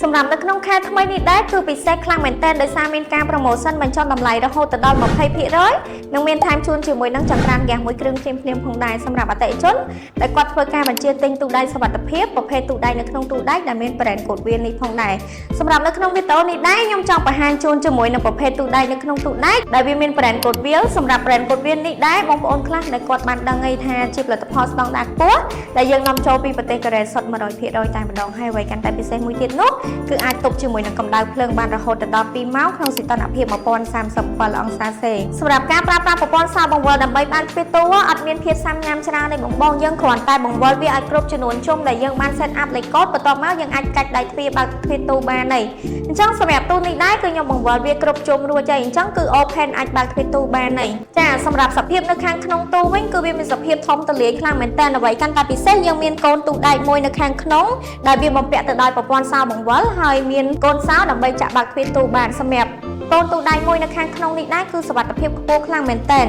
សម្រាប់នៅក្នុងខែថ្មីនេះដែរគឺពិសេសខ្លាំងមែនទែនដោយសារមានការប្រម៉ូសិនបញ្ចុះតម្លៃរហូតដល់ 20% និងមានថែមជូនជាមួយនឹងចង្ក្រានហ្គាសមួយគ្រឿងភ្លាមៗផងដែរសម្រាប់អតិថិជនដែលគាត់ធ្វើការបញ្ជាទិញទូដៃសុវត្ថិភាពប្រភេទទូដៃនៅក្នុងទូដៃដែលមាន brand code វានេះផងដែរសម្រាប់នៅក្នុងវីដេអូនេះដែរខ្ញុំចង់បង្ហាញជូនជាមួយនឹងប្រភេទទូដៃនៅក្នុងទូដៃដែលវាមាន brand code វាសម្រាប់ brand code វានេះដែរបងប្អូនខ្លះដែលគាត់បានដឹងថាជាផលិតផលស្តង់ដារខ្ពស់ដែលយើងនាំចូលពីប្រទេសកូរ៉េសុទ្ធ 100% តែម្ដងហើយអ្វីកាន់តែពិសេសមួយទៀតនោះគឺអាចទប់ជាមួយនឹងកម្ដៅភ្លើងបានរហូតដល់ 2 ម៉ោងក្នុងសីតុណ្ហភាព 1037 អង្សាសេសម្រាប់ការប្រើប្រាស់ប្រព័ន្ធសោបង្វិលដើម្បីបើកទ្វារទូអត់មានភាពសាំញ៉ាំច្រើនទេបងយើងគ្រាន់តែបង្វិលវាឲ្យគ្រប់ចំនួនជុំដែលយើងបាន set up លេខកូដបន្ទាប់មកយើងអាចកាច់ដៃទ្វារបើកទ្វារទូបានហើយអញ្ចឹងសម្រាប់ទូនេះដែរគឺខ្ញុំបង្វិលវាគ្រប់ជុំរួចហើយអញ្ចឹងគឺ open អាចបើកទ្វារទូបានហើយចាសម្រាប់សភាពនៅខាងក្នុងទូវិញគឺវាមានសភាពធំទូលាយខ្លាំងមែនតើអ្វីកាន់តែពិសេសយើងមានកូនទូដែកមួយនៅខាងក្នុងដែលវាបំពាក់ទៅដោយប្រព័ន្ធសោបង្វិលហើយមានកូនសោដើម្បីចាក់បើកទ្វារទូបានសម្រាប់កូនទូដៃមួយនៅខាងក្នុងនេះដែរគឺសុវត្ថិភាពខ្ពស់ខ្លាំងមែនតើ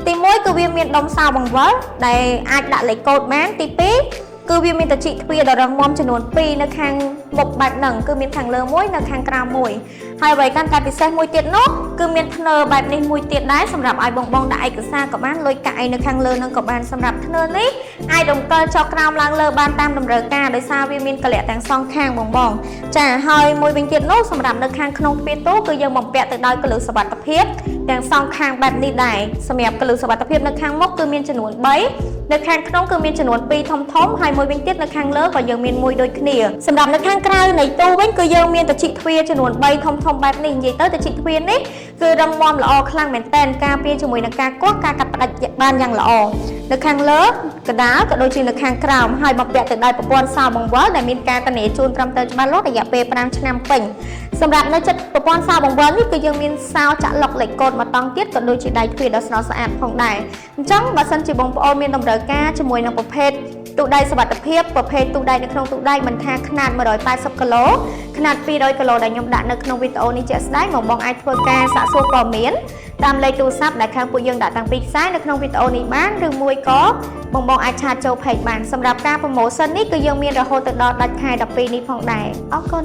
ទី1គឺវាមានដុំសោបង្វិលដែលអាចដាក់លេខកូដបានទី2គឺវាមានតជីទ្វារដ៏រឹងមាំចំនួន2នៅខាងមុខបែបហ្នឹងគឺមានខាងលើមួយនៅខាងក្រោមមួយហើយអ្វីកាន់តែពិសេសមួយទៀតនោះគឺមានធ្នើបែបនេះមួយទៀតដែរសម្រាប់ឲ្យបងដាក់ឯកសារក៏បានលុយកាក់ឯនៅខាងលើនឹងក៏បានសម្រាប់ធ្នើនេះអាចរំកិលចុះក្រោមឡើងលើបានតាមតម្រូវការដោយសារវាមានកលៈទាំងសងខាងបងចាហើយមួយវិញទៀតនោះសម្រាប់នៅខាងក្នុងទ្វារទូគឺយើងបំពាក់ទៅដោយកលឹះសុវត្ថិភាពទាំងសងខាងបែបនេះដែរសម្រាប់កលឹះសុវត្ថិភាពនៅខាងមុខគឺមានចំនួន3នៅខាងក្នុងគឺមានចំនួន2ធំហើយមួយវិញទៀតនៅខាងលើក៏យើងមានមួយដូចគ្នាសម្រាប់នៅខាងក្រៅនៃទូវិញគឺយើងមានតជីទ្វារចំនួន3ធំបែបនេះនិយាយទៅតជីទ្វារនេះគឺរឹងមាំល្អខ្លាំងមែនតើការពារជាមួយនឹងការគាស់ការកាត់ផ្តាច់បានយ៉ាងល្អនៅខាងលើកណ្ដាលក៏ដូចជានៅខាងក្រោមហើយបំពាក់ទៅដោយប្រព័ន្ធសោបង្វិលដែលមានការធានាជូនត្រឹមត្រូវច្បាស់លាស់រយៈពេល5ឆ្នាំពេញសម្រាប់នៅចិត្តប្រព័ន្ធសោបង្វិលនេះគឺយើងមានសោចាក់ឡុកលេខកូដមកតង់ទៀតក៏ដូចជាដៃទ្វារដ៏ស្រស់ស្អាតផងដែរអញ្ចឹងបើសិនជាបងប្អូនមានតម្រូវការជាមួយនឹងប្រភេទទូដៃសុវត្ថិភាពប្រភេទទូដៃនៅក្នុងទូដៃមិនថាຂະຫນាត180គីឡូຂະຫນាត200គីឡូដែលខ្ញុំដាក់នៅក្នុងវីដេអូនេះជាក់ស្ដែងបងអាចធ្វើការសាកសួរព័ត៌មានតាមលេខទូរស័ព្ទដែលខាងពួកយើងដាក់តាំងពីខ្សែនៅក្នុងវីដេអូនេះបានឬមួយក៏បងអាចឆាតចូល page បានសម្រាប់ការប្រម៉ូសិននេះគឺយើងមានរហូតដល់ដាច់ខែ12នេះផងដែរអរគុណ